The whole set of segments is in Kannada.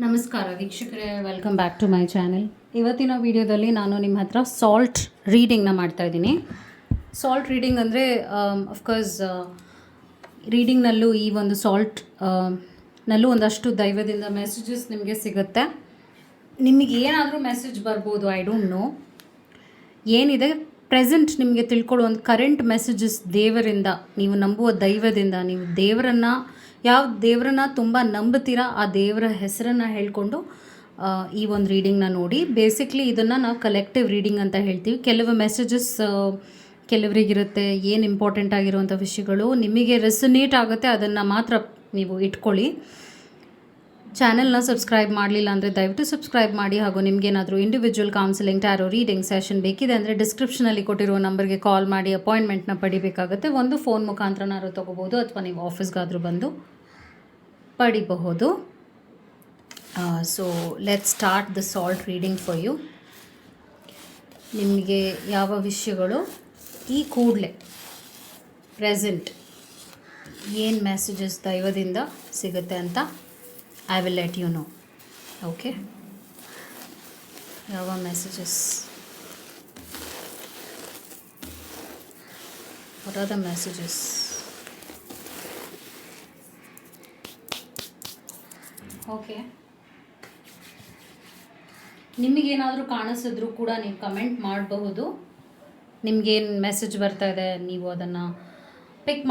ನಮಸ್ಕಾರ ವೀಕ್ಷಕರೇ, welcome back to my channel. ಇವತ್ತಿನ ವಿಡಿಯೋದಲ್ಲಿ ನಾನು ನಿಮ್ಮ ಹತ್ರ ಸಾಲ್ಟ್ ರೀಡಿಂಗ್ನ ಮಾಡ್ತಾಯಿದ್ದೀನಿ. ಸಾಲ್ಟ್ ರೀಡಿಂಗ್ ಅಂದರೆ ಅಫ್ಕೋರ್ಸ್ ರೀಡಿಂಗ್ನಲ್ಲೂ ಈ ಒಂದು ಸಾಲ್ಟ್ ನಲ್ಲೂ ಒಂದಷ್ಟು ದೈವದಿಂದ ಮೆಸೇಜಸ್ ನಿಮಗೆ ಸಿಗುತ್ತೆ. ನಿಮಗೆ ಏನಾದರೂ ಮೆಸೇಜ್ ಬರ್ಬೋದು, ಐ ಡೋಂಟ್ ನೋ ಏನಿದೆ. ಪ್ರೆಸೆಂಟ್ ನಿಮಗೆ ತಿಳ್ಕೊಳ್ಳೋ ಒಂದು ಕರೆಂಟ್ ಮೆಸೇಜಸ್ ದೇವರಿಂದ, ನೀವು ನಂಬುವ ದೈವದಿಂದ, ನೀವು ಯಾವ ದೇವರನ್ನ ತುಂಬ ನಂಬುತ್ತೀರಾ ಆ ದೇವರ ಹೆಸರನ್ನು ಹೇಳ್ಕೊಂಡು ಈ ಒಂದು ರೀಡಿಂಗ್ನ ನೋಡಿ. ಬೇಸಿಕ್ಲಿ ಇದನ್ನು ನಾವು ಕಲೆಕ್ಟಿವ್ ರೀಡಿಂಗ್ ಅಂತ ಹೇಳ್ತೀವಿ. ಕೆಲವು ಮೆಸೇಜಸ್ ಕೆಲವರಿಗಿರುತ್ತೆ, ಏನು ಇಂಪಾರ್ಟೆಂಟ್ ಆಗಿರುವಂಥ ವಿಷಯಗಳು ನಿಮಗೆ ರೆಸೊನೇಟ್ ಆಗುತ್ತೆ, ಅದನ್ನು ಮಾತ್ರ ನೀವು ಇಟ್ಕೊಳ್ಳಿ. ಚಾನೆಲ್ನ ಸಬ್ಸ್ಕ್ರೈಬ್ ಮಾಡಲಿಲ್ಲ ಅಂದರೆ ದಯವಿಟ್ಟು ಸಬ್ಸ್ಕ್ರೈಬ್ ಮಾಡಿ. ಹಾಗೂ ನಿಮಗೇನಾದರೂ individual counselling, tarot reading session ಬೇಕಿದೆ ಅಂದರೆ ಡಿಸ್ಕ್ರಿಪ್ಷನಲ್ಲಿ ಕೊಟ್ಟಿರೋ ನಂಬರ್ಗೆ ಕಾಲ್ ಮಾಡಿ ಅಪಾಯಿಂಟ್ಮೆಂಟ್ನ ಪಡಿಬೇಕಾಗುತ್ತೆ. ಒಂದು ಫೋನ್ ಮುಖಾಂತರನಾದ್ರು ತೊಗೋಬೋದು, ಅಥವಾ ನೀವು ಆಫೀಸ್ಗಾದರೂ ಬಂದು ಪಡಿಬಹುದು. So let's start the salt reading for you. ನಿಮಗೆ ಯಾವ ವಿಷಯಗಳು ಈ ಕೂಡಲೇ ಪ್ರೆಸೆಂಟ್ ಏನು ಮೆಸೇಜಸ್ ದೈವದಿಂದ ಸಿಗುತ್ತೆ ಅಂತ I will let you know. Okay? ಯಾವ messages? What are the messages? Okay. ನಿಮಗೇನಾದರೂ ಕಾಣಿಸಿದ್ರೂ ಕೂಡ ನೀವು ಕಮೆಂಟ್ ಮಾಡಬಹುದು. ನಿಮಗೇನು ಮೆಸೇಜ್ ಬರ್ತಾ ಇದೆ ನೀವು ಅದನ್ನು ಪಿಕ್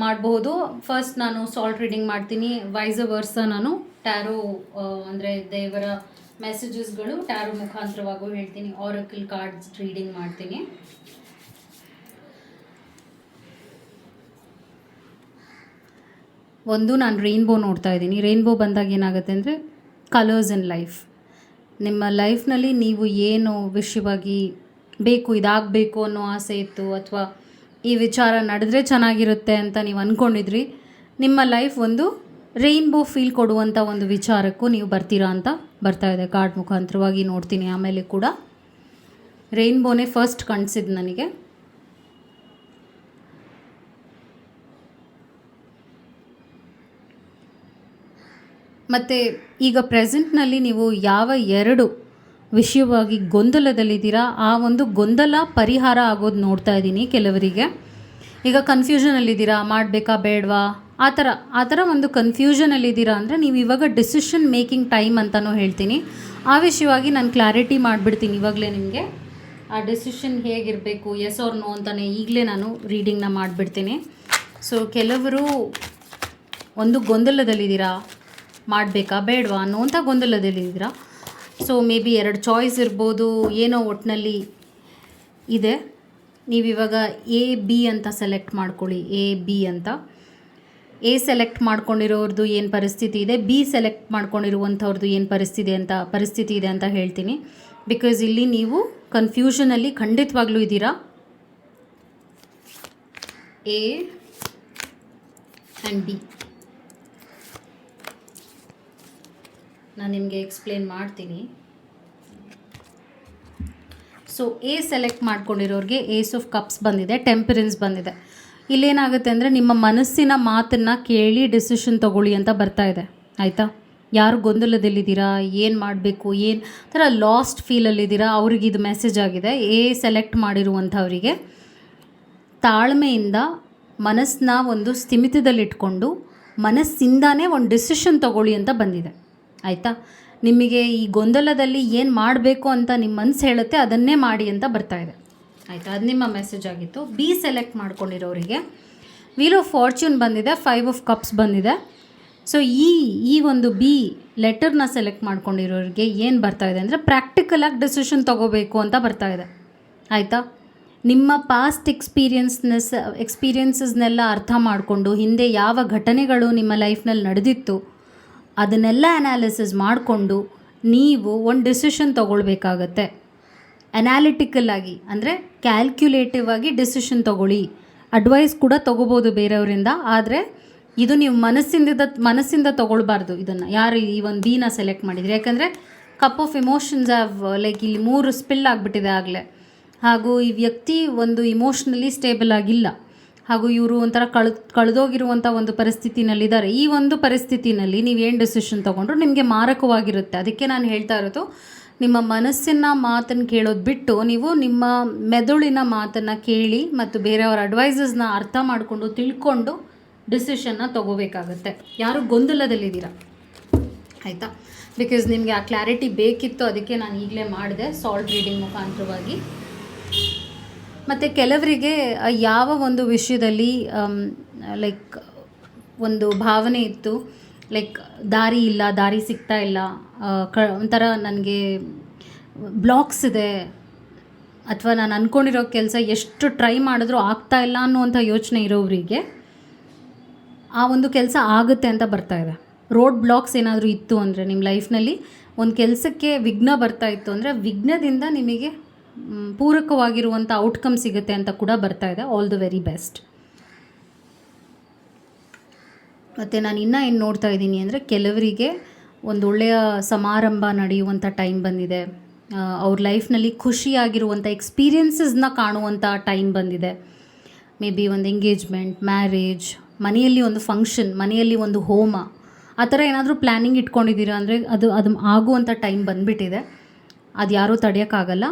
ಮಾಡಬಹುದು. ಫಸ್ಟ್ ನಾನು ಸಾಲ್ಟ್ ರೀಡಿಂಗ್ ಮಾಡ್ತೀನಿ, ವೈಸ್ ವರ್ಸ ನಾನು ಟ್ಯಾರೋ ಅಂದರೆ ದೇವರ ಮೆಸೇಜಸ್ಗಳು ಟ್ಯಾರೋ ಮುಖಾಂತರವಾಗೂ ಹೇಳ್ತೀನಿ, ಆರಕಲ್ ಕಾರ್ಡ್ಸ್ ರೀಡಿಂಗ್ ಮಾಡ್ತೀನಿ. ಒಂದು ನಾನು ರೈನ್ಬೋ ನೋಡ್ತಾ ಇದ್ದೀನಿ. ರೈನ್ಬೋ ಬಂದಾಗ ಏನಾಗುತ್ತೆ ಅಂದರೆ ಕಲರ್ಸ್ ಇನ್ ಲೈಫ್. ನಿಮ್ಮ ಲೈಫ್ನಲ್ಲಿ ನೀವು ಏನು ವಿಷಯವಾಗಿ ಬೇಕು, ಇದಾಗಬೇಕು ಅನ್ನೋ ಆಸೆ ಇತ್ತು, ಅಥವಾ ಈ ವಿಚಾರ ನಡೆದ್ರೆ ಚೆನ್ನಾಗಿರುತ್ತೆ ಅಂತ ನೀವು ಅಂದ್ಕೊಂಡಿದ್ರಿ, ನಿಮ್ಮ ಲೈಫ್ ಒಂದು ರೈನ್ಬೋ ಫೀಲ್ ಕೊಡುವಂಥ ಒಂದು ವಿಚಾರಕ್ಕೂ ನೀವು ಬರ್ತೀರಾ ಅಂತ ಬರ್ತಾ ಇದೆ. ಕಾರ್ಡ್ ಮುಖಾಂತರವಾಗಿ ನೋಡ್ತೀನಿ. ಆಮೇಲೆ ಕೂಡ ರೈನ್ಬೋನೇ ಫಸ್ಟ್ ಕಾಣಿಸಿದ್ದು ನನಗೆ. ಮತ್ತು ಈಗ ಪ್ರೆಸೆಂಟ್ನಲ್ಲಿ ನೀವು ಯಾವ ಎರಡು ವಿಷಯವಾಗಿ ಗೊಂದಲದಲ್ಲಿದ್ದೀರಾ, ಆ ಒಂದು ಗೊಂದಲ ಪರಿಹಾರ ಆಗೋದು ನೋಡ್ತಾ ಇದ್ದೀನಿ ಕೆಲವರಿಗೆ. ಈಗ ಕನ್ಫ್ಯೂಷನಲ್ಲಿದ್ದೀರಾ, ಮಾಡಬೇಕಾ ಬೇಡವಾ ಆ ಥರ ಒಂದು ಕನ್ಫ್ಯೂಷನಲ್ಲಿದ್ದೀರಾ ಅಂದರೆ ನೀವು ಇವಾಗ ಡಿಸಿಷನ್ ಮೇಕಿಂಗ್ ಟೈಮ್ ಅಂತಲೂ ಹೇಳ್ತೀನಿ. ಆ ವಿಷಯವಾಗಿ ನಾನು ಕ್ಲಾರಿಟಿ ಮಾಡಿಬಿಡ್ತೀನಿ ಇವಾಗಲೇ ನಿಮಗೆ. ಆ ಡಿಸಿಷನ್ ಹೇಗಿರಬೇಕು, ಎಸ್ ಆರ್ ನೋ ಅಂತಲೇ ಈಗಲೇ ನಾನು ರೀಡಿಂಗ್ನ ಮಾಡಿಬಿಡ್ತೀನಿ. ಸೊ ಕೆಲವರು ಒಂದು ಗೊಂದಲದಲ್ಲಿದ್ದೀರಾ, ಮಾಡಬೇಕಾ ಬೇಡವಾ ಅನ್ನೋಂಥ ಗೊಂದಲದಲ್ಲಿದ್ದೀರಾ. ಸೊ ಮೇ ಬಿ ಎರಡು ಚಾಯ್ಸ್ ಇರ್ಬೋದು, ಏನೋ ಒಟ್ಟಿನಲ್ಲಿ ಇದೆ. ನೀವಿವಾಗ ಎ ಬಿ ಅಂತ ಸೆಲೆಕ್ಟ್ ಮಾಡ್ಕೊಳ್ಳಿ. ಎ ಬಿ ಅಂತ. ಎ ಸೆಲೆಕ್ಟ್ ಮಾಡ್ಕೊಂಡಿರೋರ್ದು ಏನು ಪರಿಸ್ಥಿತಿ ಇದೆ, ಬಿ ಸೆಲೆಕ್ಟ್ ಮಾಡ್ಕೊಂಡಿರುವಂಥವ್ರದ್ದು ಏನು ಪರಿಸ್ಥಿತಿ ಇದೆ ಅಂತ ಹೇಳ್ತೀನಿ. ಬಿಕಾಸ್ ಇಲ್ಲಿ ನೀವು ಕನ್ಫ್ಯೂಷನಲ್ಲಿ ಖಂಡಿತವಾಗ್ಲೂ ಇದ್ದೀರಾ. ಎ ಆ್ಯಂಡ್ ಬಿ ನಾನು ನಿಮಗೆ ಎಕ್ಸ್ಪ್ಲೇನ್ ಮಾಡ್ತೀನಿ. ಸೊ ಎ ಸೆಲೆಕ್ಟ್ ಮಾಡ್ಕೊಂಡಿರೋರಿಗೆ ಏಸ್ ಆಫ್ ಕಪ್ಸ್ ಬಂದಿದೆ, ಟೆಂಪರೆನ್ಸ್ ಬಂದಿದೆ. ಇಲ್ಲೇನಾಗುತ್ತೆ ಅಂದರೆ ನಿಮ್ಮ ಮನಸ್ಸಿನ ಮಾತನ್ನು ಕೇಳಿ ಡಿಸಿಷನ್ ತೊಗೊಳ್ಳಿ ಅಂತ ಬರ್ತಾ ಇದೆ. ಆಯಿತಾ? ಯಾರು ಗೊಂದಲದಲ್ಲಿದ್ದೀರಾ, ಏನು ಮಾಡಬೇಕು, ಏನು ಥರ ಲಾಸ್ಟ್ ಫೀಲಲ್ಲಿದ್ದೀರಾ, ಅವ್ರಿಗೆ ಇದು ಮೆಸೇಜ್ ಆಗಿದೆ. ಎ ಸೆಲೆಕ್ಟ್ ಮಾಡಿರುವಂಥವರಿಗೆ ತಾಳ್ಮೆಯಿಂದ ಮನಸ್ಸನ್ನ ಒಂದು ಸ್ಥಿಮಿತದಲ್ಲಿಟ್ಕೊಂಡು ಮನಸ್ಸಿಂದಾನೇ ಒಂದು ಡಿಸಿಷನ್ ತೊಗೊಳ್ಳಿ ಅಂತ ಬಂದಿದೆ. ಆಯಿತಾ? ನಿಮಗೆ ಈ ಗೊಂದಲದಲ್ಲಿ ಏನು ಮಾಡಬೇಕು ಅಂತ ನಿಮ್ಮ ಮನಸ್ಸು ಹೇಳುತ್ತೆ, ಅದನ್ನೇ ಮಾಡಿ ಅಂತ ಬರ್ತಾಯಿದೆ. ಆಯಿತಾ? ಅದು ನಿಮ್ಮ ಮೆಸೇಜ್ ಆಗಿತ್ತು. ಬಿ ಸೆಲೆಕ್ಟ್ ಮಾಡ್ಕೊಂಡಿರೋರಿಗೆ ವೀಲ್ ಆಫ್ ಫಾರ್ಚ್ಯೂನ್ ಬಂದಿದೆ, 5 ಆಫ್ ಕಪ್ಸ್ ಬಂದಿದೆ. ಸೊ ಈ ಒಂದು ಬಿ ಲೆಟರ್ನ ಸೆಲೆಕ್ಟ್ ಮಾಡ್ಕೊಂಡಿರೋರಿಗೆ ಏನು ಬರ್ತಾಯಿದೆ ಅಂದರೆ ಪ್ರಾಕ್ಟಿಕಲಾಗಿ ಡಿಸಿಷನ್ ತೊಗೋಬೇಕು ಅಂತ ಬರ್ತಾಯಿದೆ. ಆಯಿತಾ? ನಿಮ್ಮ ಪಾಸ್ಟ್ ಎಕ್ಸ್ಪೀರಿಯನ್ಸಸ್ನೆಲ್ಲ ಅರ್ಥ ಮಾಡಿಕೊಂಡು ಹಿಂದೆ ಯಾವ ಘಟನೆಗಳು ನಿಮ್ಮ ಲೈಫ್ನಲ್ಲಿ ನಡೆದಿತ್ತು ಅದನ್ನೆಲ್ಲ ಅನಾಲಿಸಿಸ್ ಮಾಡಿಕೊಂಡು ನೀವು ಒಂದು ಡಿಸಿಷನ್ ತೊಗೊಳ್ಬೇಕಾಗತ್ತೆ. ಅನಾಲಿಟಿಕಲ್ ಆಗಿ ಅಂದರೆ ಕ್ಯಾಲ್ಕ್ಯುಲೇಟಿವ್ ಆಗಿ ಡಿಸಿಷನ್ ತೊಗೊಳ್ಳಿ. ಅಡ್ವೈಸ್ ಕೂಡ ತೊಗೋಬೋದು ಬೇರೆಯವರಿಂದ, ಆದರೆ ಇದು ನೀವು ಮನಸ್ಸಿಂದ ತೊಗೊಳ್ಬಾರ್ದು. ಇದನ್ನು ಯಾರು ಈ ಒಂದು ಬಿನ ಸೆಲೆಕ್ಟ್ ಮಾಡಿದ್ರಿ, ಯಾಕಂದರೆ ಕಪ್ ಆಫ್ ಇಮೋಷನ್ಸ್ ಲೈಕ್ ಇಲ್ಲಿ 3 ಸ್ಪಿಲ್ ಆಗಿಬಿಟ್ಟಿದೆ ಆಗಲೇ. ಹಾಗೂ ಈ ವ್ಯಕ್ತಿ ಒಂದು ಇಮೋಷ್ನಲಿ ಸ್ಟೇಬಲ್ ಆಗಿಲ್ಲ. ಹಾಗೂ ಇವರು ಒಂಥರ ಕಳೆದೋಗಿರುವಂಥ ಒಂದು ಪರಿಸ್ಥಿತಿನಲ್ಲಿದ್ದಾರೆ. ಈ ಒಂದು ಪರಿಸ್ಥಿತಿನಲ್ಲಿ ನೀವೇನು ಡಿಸಿಷನ್ ತೊಗೊಂಡ್ರು ನಿಮಗೆ ಮಾರಕವಾಗಿರುತ್ತೆ. ಅದಕ್ಕೆ ನಾನು ಹೇಳ್ತಾ ಇರೋದು, ನಿಮ್ಮ ಮನಸ್ಸಿನ ಮಾತನ್ನು ಕೇಳೋದು ಬಿಟ್ಟು ನೀವು ನಿಮ್ಮ ಮೆದುಳಿನ ಮಾತನ್ನು ಕೇಳಿ ಮತ್ತು ಬೇರೆಯವರ ಅಡ್ವೈಸಸ್ನ ಅರ್ಥ ಮಾಡಿಕೊಂಡು ತಿಳ್ಕೊಂಡು ಡಿಸಿಷನ್ನ ತೊಗೋಬೇಕಾಗತ್ತೆ. ಯಾರು ಗೊಂದಲದಲ್ಲಿದ್ದೀರಾ, ಆಯಿತಾ? ಬಿಕಾಸ್ ನಿಮಗೆ ಆ ಕ್ಲಾರಿಟಿ ಬೇಕಿತ್ತು, ಅದಕ್ಕೆ ನಾನು ಈಗಲೇ ಮಾಡಿದೆ ಸಾಲ್ಟ್ ರೀಡಿಂಗ್ ಮುಖಾಂತರವಾಗಿ. ಮತ್ತು ಕೆಲವರಿಗೆ ಯಾವ ಒಂದು ವಿಷಯದಲ್ಲಿ ಲೈಕ್ ಒಂದು ಭಾವನೆ ಇತ್ತು, ಲೈಕ್ ದಾರಿ ಇಲ್ಲ, ದಾರಿ ಸಿಗ್ತಾ ಇಲ್ಲ, ಒಂಥರ ನನಗೆ ಬ್ಲಾಕ್ಸ್ ಇದೆ, ಅಥವಾ ನಾನು ಅಂದ್ಕೊಂಡಿರೋ ಕೆಲಸ ಎಷ್ಟು ಟ್ರೈ ಮಾಡಿದ್ರೂ ಆಗ್ತಾ ಇಲ್ಲ ಅನ್ನುವಂಥ ಯೋಚನೆ ಇರೋರಿಗೆ ಆ ಒಂದು ಕೆಲಸ ಆಗುತ್ತೆ ಅಂತ ಬರ್ತಾ ಇದೆ. ರೋಡ್ ಬ್ಲಾಕ್ಸ್ ಏನಾದರೂ ಇತ್ತು ಅಂದರೆ ನಿಮ್ಮ ಲೈಫ್ನಲ್ಲಿ ಒಂದು ಕೆಲಸಕ್ಕೆ ವಿಘ್ನ ಬರ್ತಾ ಇತ್ತು ಅಂದರೆ ವಿಘ್ನದಿಂದ ನಿಮಗೆ ಪೂರಕವಾಗಿರುವಂಥ ಔಟ್ಕಮ್ ಸಿಗುತ್ತೆ ಅಂತ ಕೂಡ ಬರ್ತಾ ಇದೆ. All the very best. ಮತ್ತು ನಾನು ಇನ್ನೂ ಏನು ನೋಡ್ತಾ ಇದ್ದೀನಿ ಅಂದರೆ, ಕೆಲವರಿಗೆ ಒಂದು ಒಳ್ಳೆಯ ಸಮಾರಂಭ ನಡೆಯುವಂಥ ಟೈಮ್ ಬಂದಿದೆ. ಅವ್ರ ಲೈಫ್ನಲ್ಲಿ ಖುಷಿಯಾಗಿರುವಂಥ ಎಕ್ಸ್ಪೀರಿಯನ್ಸಸ್ನ ಕಾಣುವಂಥ ಟೈಮ್ ಬಂದಿದೆ. ಮೇ ಬಿ ಒಂದು ಎಂಗೇಜ್ಮೆಂಟ್, ಮ್ಯಾರೇಜ್, ಮನೆಯಲ್ಲಿ ಒಂದು ಫಂಕ್ಷನ್, ಮನೆಯಲ್ಲಿ ಒಂದು ಹೋಮ, ಆ ಥರ ಏನಾದರೂ ಪ್ಲ್ಯಾನಿಂಗ್ ಇಟ್ಕೊಂಡಿದ್ದೀರಾ ಅಂದರೆ ಅದು ಆಗುವಂಥ ಟೈಮ್ ಬಂದುಬಿಟ್ಟಿದೆ. ಅದು ಯಾರೂ ತಡೆಯೋಕ್ಕಾಗಲ್ಲ.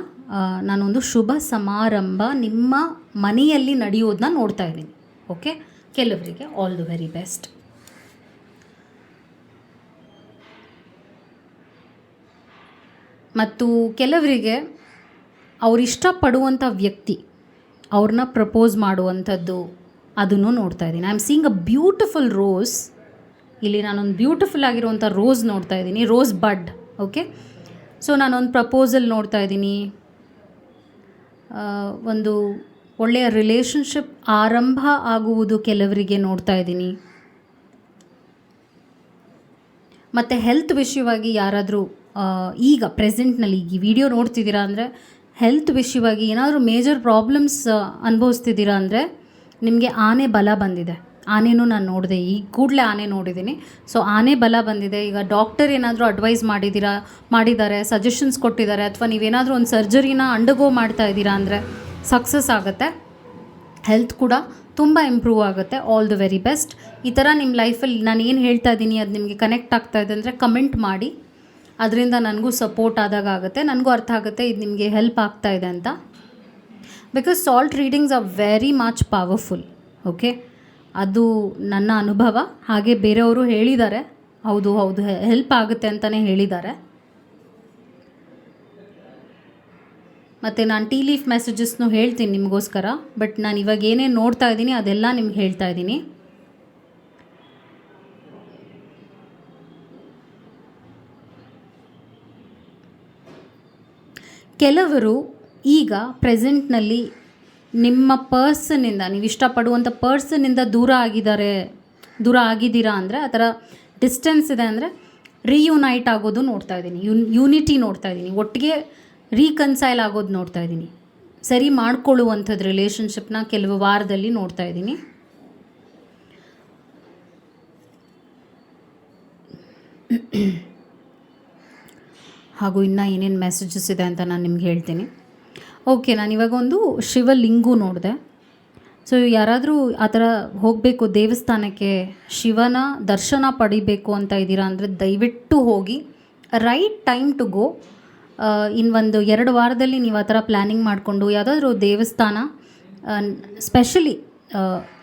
ನಾನೊಂದು ಶುಭ ಸಮಾರಂಭ ನಿಮ್ಮ ಮನೆಯಲ್ಲಿ ನಡೆಯೋದನ್ನ ನೋಡ್ತಾ ಇದ್ದೀನಿ. ಓಕೆ, ಕೆಲವರಿಗೆ ಆಲ್ ದ ವೆರಿ ಬೆಸ್ಟ್. ಮತ್ತು ಕೆಲವರಿಗೆ ಅವ್ರು ಇಷ್ಟಪಡುವಂಥ ವ್ಯಕ್ತಿ ಅವ್ರನ್ನ ಪ್ರಪೋಸ್ ಮಾಡುವಂಥದ್ದು ಅದನ್ನು ನೋಡ್ತಾ ಇದ್ದೀನಿ. I am seeing a beautiful rose. ಇಲ್ಲಿ ನಾನೊಂದು ಬ್ಯೂಟಿಫುಲ್ ಆಗಿರುವಂಥ ರೋಸ್ ನೋಡ್ತಾ ಇದ್ದೀನಿ, ರೋಸ್ ಬಡ್. ಓಕೆ, ಸೊ ನಾನೊಂದು ಪ್ರಪೋಸಲ್ ನೋಡ್ತಾ ಇದ್ದೀನಿ. ಒಂದು ಒಳ್ಳೆಯ ರಿಲೇಷನ್ಶಿಪ್ ಆರಂಭ ಆಗುವುದು ಕೆಲವರಿಗೆ ನೋಡ್ತಾ ಇದ್ದೀನಿ. ಮತ್ತು ಹೆಲ್ತ್ ವಿಷಯವಾಗಿ ಯಾರಾದರೂ ಈಗ ಪ್ರೆಸೆಂಟ್ನಲ್ಲಿ ಈ ವಿಡಿಯೋ ನೋಡ್ತಿದ್ದೀರಾ ಅಂದರೆ ಹೆಲ್ತ್ ವಿಷಯವಾಗಿ ಏನಾದರೂ ಮೇಜರ್ ಪ್ರಾಬ್ಲಮ್ಸ್ ಅನುಭವಿಸ್ತಿದ್ದೀರಾ ಅಂದರೆ ನಿಮಗೆ ಆನೆ ಬಲ ಬಂದಿದೆ. ಆನೆನೂ ನಾನು ನೋಡಿದೆ, ಈಗ ಕೂಡಲೇ ಆನೆ ನೋಡಿದ್ದೀನಿ. ಸೊ ಆನೆ ಬಲ ಬಂದಿದೆ. ಈಗ ಡಾಕ್ಟರ್ ಏನಾದರೂ ಅಡ್ವೈಸ್ ಮಾಡಿದ್ದಾರೆ, ಸಜೆಷನ್ಸ್ ಕೊಟ್ಟಿದ್ದಾರೆ, ಅಥವಾ ನೀವೇನಾದರೂ ಒಂದು ಸರ್ಜರಿನ ಅಂಡರ್ಗೋ ಮಾಡ್ತಾ ಇದ್ದೀರಾ ಅಂದರೆ ಸಕ್ಸಸ್ ಆಗುತ್ತೆ. ಹೆಲ್ತ್ ಕೂಡ ತುಂಬ ಇಂಪ್ರೂವ್ ಆಗುತ್ತೆ. All the very best. ಈ ಥರ ನಿಮ್ಮ ಲೈಫಲ್ಲಿ ನಾನು ಏನು ಹೇಳ್ತಾ ಇದ್ದೀನಿ ಅದು ನಿಮಗೆ ಕನೆಕ್ಟ್ ಆಗ್ತಾ ಇದೆ ಅಂದರೆ ಕಮೆಂಟ್ ಮಾಡಿ. ಅದರಿಂದ ನನಗೂ ಸಪೋರ್ಟ್ ಆದಾಗ ಆಗುತ್ತೆ, ನನಗೂ ಅರ್ಥ ಆಗುತ್ತೆ ಇದು ನಿಮಗೆ ಹೆಲ್ಪ್ ಆಗ್ತಾ ಇದೆ ಅಂತ. Because salt readings are very much powerful. Okay, ಅದು ನನ್ನ ಅನುಭವ. ಹಾಗೆ ಬೇರೆಯವರು ಹೇಳಿದ್ದಾರೆ, ಹೌದು ಹೆಲ್ಪ್ ಆಗುತ್ತೆ ಅಂತಲೇ ಹೇಳಿದ್ದಾರೆ. ಮತ್ತು ನಾನು ಟೀ ಲೀಫ್ ಮೆಸೇಜಸ್ನು ಹೇಳ್ತೀನಿ ನಿಮಗೋಸ್ಕರ. ಬಟ್ ನಾನು ಇವಾಗ ಏನೇನು ನೋಡ್ತಾ ಇದ್ದೀನಿ ಅದೆಲ್ಲ ನಿಮ್ಗೆ ಹೇಳ್ತಾ ಇದ್ದೀನಿ. ಕೆಲವರು ಈಗ ಪ್ರೆಸೆಂಟ್ನಲ್ಲಿ ನಿಮ್ಮ ಪರ್ಸನ್ನಿಂದ, ನೀವು ಇಷ್ಟಪಡುವಂಥ ಪರ್ಸನ್ನಿಂದ ದೂರ ಆಗಿದ್ದೀರಾ ಅಂದರೆ, ಆ ಥರ ಡಿಸ್ಟೆನ್ಸ್ ಇದೆ ಅಂದರೆ ರೀಯುನೈಟ್ ಆಗೋದು ನೋಡ್ತಾ ಇದ್ದೀನಿ. ಯೂನಿಟಿ ನೋಡ್ತಾ ಇದ್ದೀನಿ, ಒಟ್ಟಿಗೆ ರೀಕನ್ಸೈಲ್ ಆಗೋದು ನೋಡ್ತಾ ಇದ್ದೀನಿ. ಸರಿ ಮಾಡ್ಕೊಳ್ಳುವಂಥದ್ದು ರಿಲೇಷನ್ಶಿಪ್ನ ಕೆಲವು ವಾರದಲ್ಲಿ ನೋಡ್ತಾ ಇದ್ದೀನಿ. ಹಾಗೂ ಇನ್ನೂ ಏನೇನು ಮೆಸೇಜಸ್ ಇದೆ ಅಂತ ನಾನು ನಿಮ್ಗೆ ಹೇಳ್ತೀನಿ. ಓಕೆ, ನಾನಿವಾಗ ಒಂದು ಶಿವಲಿಂಗು ನೋಡಿದೆ. ಸೊ ಯಾರಾದರೂ ಆ ಥರ ಹೋಗಬೇಕು ದೇವಸ್ಥಾನಕ್ಕೆ, ಶಿವನ ದರ್ಶನ ಪಡಿಬೇಕು ಅಂತ ಇದ್ದೀರಾ ಅಂದರೆ ದಯವಿಟ್ಟು ಹೋಗಿ. Right time to go. ಇನ್ನೊಂದು 2 ವಾರದಲ್ಲಿ ನೀವು ಆ ಥರ ಪ್ಲ್ಯಾನಿಂಗ್ ಮಾಡಿಕೊಂಡು ಯಾವುದಾದ್ರೂ ದೇವಸ್ಥಾನ, ಸ್ಪೆಷಲಿ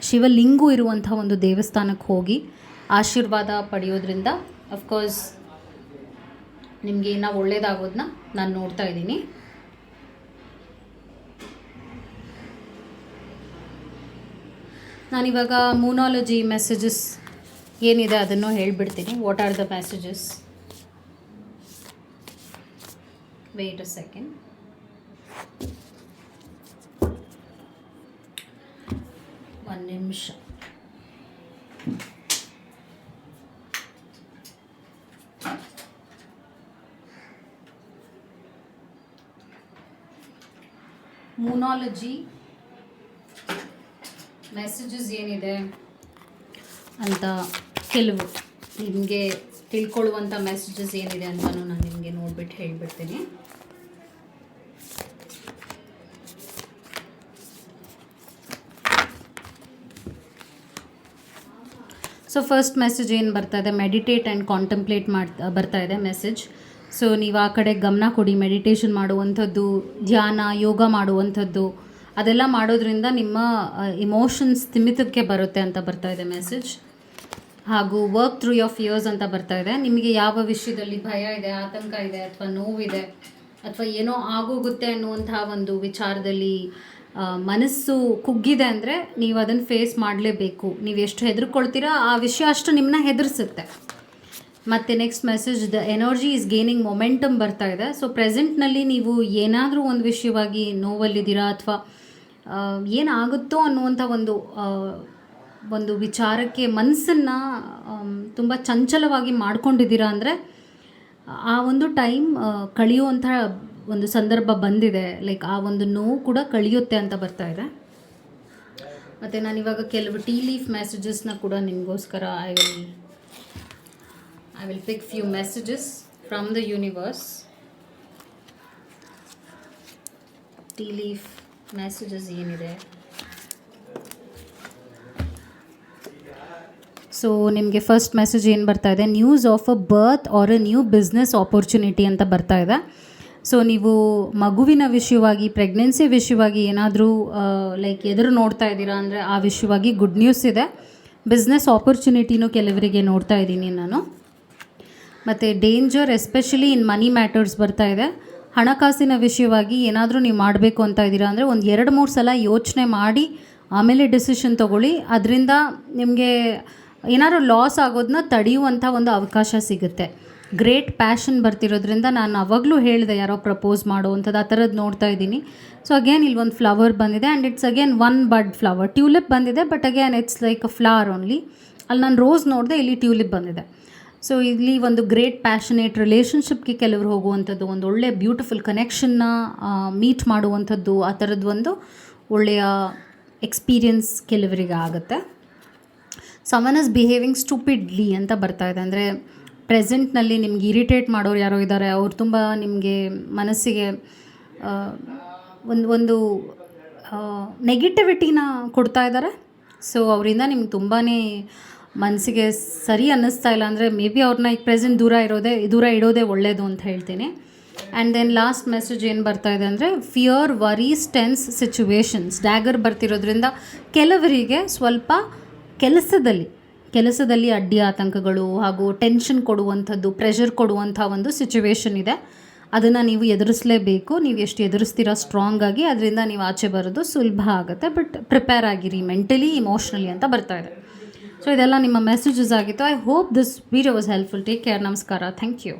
ಶಿವಲಿಂಗು ಇರುವಂಥ ಒಂದು ದೇವಸ್ಥಾನಕ್ಕೆ ಹೋಗಿ ಆಶೀರ್ವಾದ ಪಡೆಯೋದ್ರಿಂದ ಅಫ್ಕೋರ್ಸ್ ನಿಮಗೆ ಇನ್ನೂ ಒಳ್ಳೆಯದಾಗೋದನ್ನ ನಾನು ನೋಡ್ತಾ ಇದ್ದೀನಿ. ನಾನಿವಾಗ ಮೂನಾಲಜಿ ಮೆಸೇಜಸ್ ಏನಿದೆ ಅದನ್ನು ಹೇಳಿಬಿಡ್ತೀನಿ. What are the messages? Wait a second. ಒಂದು ನಿಮಿಷ. ಮೂನಾಲಜಿ ಮೆಸೇಜಸ್ ಏನಿದೆ ಅಂತ ಕೆಲವು ನಿಮಗೆ ತಿಳ್ಕೊಳ್ಳುವಂಥ ಮೆಸೇಜಸ್ ಏನಿದೆ ಅಂತಲೂ ನಾನು ನಿಮಗೆ ನೋಡ್ಬಿಟ್ಟು ಹೇಳಿಬಿಡ್ತೀನಿ. ಸೊ ಫಸ್ಟ್ ಮೆಸೇಜ್ ಏನು ಬರ್ತಾ ಇದೆ, ಮೆಡಿಟೇಟ್ ಆ್ಯಂಡ್ ಕಾಂಟಂಪ್ಲೇಟ್ ಬರ್ತಾ ಇದೆ ಮೆಸೇಜ್. ಸೊ ನೀವು ಆ ಕಡೆ ಗಮನ ಕೊಡಿ, ಮೆಡಿಟೇಷನ್ ಮಾಡುವಂಥದ್ದು, ಧ್ಯಾನ, ಯೋಗ ಮಾಡುವಂಥದ್ದು, ಅದೆಲ್ಲ ಮಾಡೋದ್ರಿಂದ ನಿಮ್ಮ ಇಮೋಷನ್ಸ್ ಸ್ಥಿಮಿತಕ್ಕೆ ಬರುತ್ತೆ ಅಂತ ಬರ್ತಾ ಇದೆ ಮೆಸೇಜ್. ಹಾಗೂ ವರ್ಕ್ ಥ್ರೂ ಯೋರ್ ಫಿಯರ್ಸ್ ಅಂತ ಬರ್ತಾ ಇದೆ. ನಿಮಗೆ ಯಾವ ವಿಷಯದಲ್ಲಿ ಭಯ ಇದೆ, ಆತಂಕ ಇದೆ, ಅಥವಾ ನೋವಿದೆ, ಅಥವಾ ಏನೋ ಆಗೋಗುತ್ತೆ ಅನ್ನುವಂತಹ ಒಂದು ವಿಚಾರದಲ್ಲಿ ಮನಸ್ಸು ಕುಗ್ಗಿದೆ ಅಂದರೆ ನೀವು ಅದನ್ನು ಫೇಸ್ ಮಾಡಲೇಬೇಕು. ನೀವು ಎಷ್ಟು ಹೆದರ್ಕೊಳ್ತೀರಾ ಆ ವಿಷಯ ಅಷ್ಟು ನಿಮ್ಮನ್ನ ಹೆದರಿಸುತ್ತೆ. ಮತ್ತು next message, the energy is gaining momentum ಬರ್ತಾ ಇದೆ. ಸೊ ಪ್ರೆಸೆಂಟ್ನಲ್ಲಿ ನೀವು ಏನಾದರೂ ಒಂದು ವಿಷಯವಾಗಿ ನೋವಲ್ಲಿದ್ದೀರಾ ಅಥವಾ ಏನಾಗುತ್ತೋ ಅನ್ನುವಂಥ ಒಂದು ವಿಚಾರಕ್ಕೆ ಮನಸ್ಸನ್ನು ತುಂಬ ಚಂಚಲವಾಗಿ ಮಾಡ್ಕೊಂಡಿದ್ದೀರಾ ಅಂದರೆ ಆ ಒಂದು ಟೈಮ್ ಕಳೆಯುವಂಥ ಒಂದು ಸಂದರ್ಭ ಬಂದಿದೆ. ಲೈಕ್ ಆ ಒಂದು ನೋವು ಕೂಡ ಕಳೆಯುತ್ತೆ ಅಂತ ಬರ್ತಾ ಇದೆ. ಮತ್ತು ನಾನಿವಾಗ ಕೆಲವು ಟೀ ಲೀಫ್ ಮೆಸೇಜಸ್ನ ಕೂಡ ನಿಮಗೋಸ್ಕರ I will pick few messages from the universe. Tea leaf messages ಏನಿದೆ, ಸೊ ನಿಮಗೆ ಫಸ್ಟ್ ಮೆಸೇಜ್ ಏನು ಬರ್ತಾ ಇದೆ, news of a birth or a new business opportunity ಅಂತ ಬರ್ತಾ ಇದೆ. ಸೊ ನೀವು ಮಗುವಿನ ವಿಷಯವಾಗಿ, ಪ್ರೆಗ್ನೆನ್ಸಿ ವಿಷಯವಾಗಿ ಏನಾದರೂ ಲೈಕ್ ಎದುರು ನೋಡ್ತಾ ಇದ್ದೀರಾ ಅಂದರೆ ಆ ವಿಷಯವಾಗಿ ಗುಡ್ ನ್ಯೂಸ್ ಇದೆ. ಬಿಸ್ನೆಸ್ ಆಪರ್ಚುನಿಟಿನೂ ಕೆಲವರಿಗೆ ನೋಡ್ತಾ ಇದ್ದೀನಿ ನಾನು. ಮತ್ತು danger especially in money matters ಬರ್ತಾ ಇದೆ. ಹಣಕಾಸಿನ ವಿಷಯವಾಗಿ ಏನಾದರೂ ನೀವು ಮಾಡಬೇಕು ಅಂತ ಇದ್ದೀರಾ ಅಂದರೆ ಒಂದು 2-3 ಸಲ ಯೋಚನೆ ಮಾಡಿ ಆಮೇಲೆ ಡಿಸಿಷನ್ ತೊಗೊಳ್ಳಿ. ಅದರಿಂದ ನಿಮಗೆ ಏನಾದ್ರು ಲಾಸ್ ಆಗೋದನ್ನ ತಡೆಯುವಂಥ ಒಂದು ಅವಕಾಶ ಸಿಗುತ್ತೆ. ಗ್ರೇಟ್ ಪ್ಯಾಷನ್ ಬರ್ತಿರೋದ್ರಿಂದ ನಾನು ಅವಾಗಲೂ ಹೇಳಿದೆ, ಯಾರೋ ಪ್ರಪೋಸ್ ಮಾಡುವಂಥದ್ದು ಆ ಥರದ್ದು ನೋಡ್ತಾ ಇದ್ದೀನಿ. ಸೊ ಅಗೇನ್ ಇಲ್ಲಿ ಒಂದು ಫ್ಲವರ್ ಬಂದಿದೆ and it's again one bud flower. Tulip ಬಂದಿದೆ but again it's like a flower only. ಅಲ್ಲಿ ನಾನು ರೋಸ್ ನೋಡಿದೆ, ಇಲ್ಲಿ ಟ್ಯೂಲಿಪ್ ಬಂದಿದೆ. ಸೊ ಇಲ್ಲಿ ಒಂದು ಗ್ರೇಟ್ ಪ್ಯಾಷನೇಟ್ ರಿಲೇಷನ್ಶಿಪ್ಗೆ ಕೆಲವರು ಹೋಗುವಂಥದ್ದು, ಒಂದು ಒಳ್ಳೆಯ ಬ್ಯೂಟಿಫುಲ್ ಕನೆಕ್ಷನ್ನ ಮೀಟ್ ಮಾಡುವಂಥದ್ದು, ಆ ಥರದ್ದು ಒಂದು ಒಳ್ಳೆಯ ಎಕ್ಸ್ಪೀರಿಯನ್ಸ್ ಕೆಲವರಿಗೆ ಆಗುತ್ತೆ. ಸಮನ್ ಇಸ್ ಬಿಹೇವಿಂಗ್ ಸ್ಟುಪಿಡ್ಲಿ ಅಂತ ಬರ್ತಾ ಇದೆ. ಅಂದರೆ ಪ್ರೆಸೆಂಟ್ನಲ್ಲಿ ನಿಮ್ಗೆ ಇರಿಟೇಟ್ ಮಾಡೋರು ಯಾರೋ ಇದ್ದಾರೆ, ಅವ್ರು ತುಂಬ ನಿಮಗೆ ಮನಸ್ಸಿಗೆ ಒಂದು ನೆಗೆಟಿವಿಟಿನ ಕೊಡ್ತಾ ಇದ್ದಾರೆ. ಸೊ ಅವರಿಂದ ನಿಮ್ಗೆ ತುಂಬಾ ಮನಸ್ಸಿಗೆ ಸರಿ ಅನ್ನಿಸ್ತಾ ಇಲ್ಲ ಅಂದರೆ ಮೇ ಬಿ ಅವ್ರನ್ನ ಈಗ ಪ್ರೆಸೆಂಟ್ ದೂರ ಇಡೋದೇ ಒಳ್ಳೆಯದು ಅಂತ ಹೇಳ್ತೀನಿ. ಆ್ಯಂಡ್ ದೆನ್ ಲಾಸ್ಟ್ ಮೆಸೇಜ್ ಏನು ಬರ್ತಾ ಇದೆ ಅಂದರೆ fear, worries, tense situations. Dagger ಬರ್ತಿರೋದ್ರಿಂದ ಕೆಲವರಿಗೆ ಸ್ವಲ್ಪ ಕೆಲಸದಲ್ಲಿ ಅಡ್ಡಿ ಆತಂಕಗಳು ಹಾಗೂ ಟೆನ್ಷನ್ ಕೊಡುವಂಥದ್ದು, ಪ್ರೆಷರ್ ಕೊಡುವಂಥ ಒಂದು ಸಿಚುವೇಶನ್ ಇದೆ. ಅದನ್ನು ನೀವು ಎದುರಿಸಲೇಬೇಕು. ನೀವು ಎಷ್ಟು ಎದುರಿಸ್ತೀರಾ ಸ್ಟ್ರಾಂಗ್ ಆಗಿ, ಅದರಿಂದ ನೀವು ಆಚೆ ಬರೋದು ಸುಲಭ ಆಗುತ್ತೆ. ಬಟ್ ಪ್ರಿಪೇರ್ ಆಗಿರಿ ಮೆಂಟಲಿ, ಇಮೋಷ್ನಲಿ ಅಂತ ಬರ್ತಾ ಇದೆ. ಸೊ ಇದೆಲ್ಲ ನಿಮ್ಮ ಮೆಸೇಜಸ್ ಆಗಿತ್ತು. I hope this video was helpful. Take care. ನಮಸ್ಕಾರ. Thank you.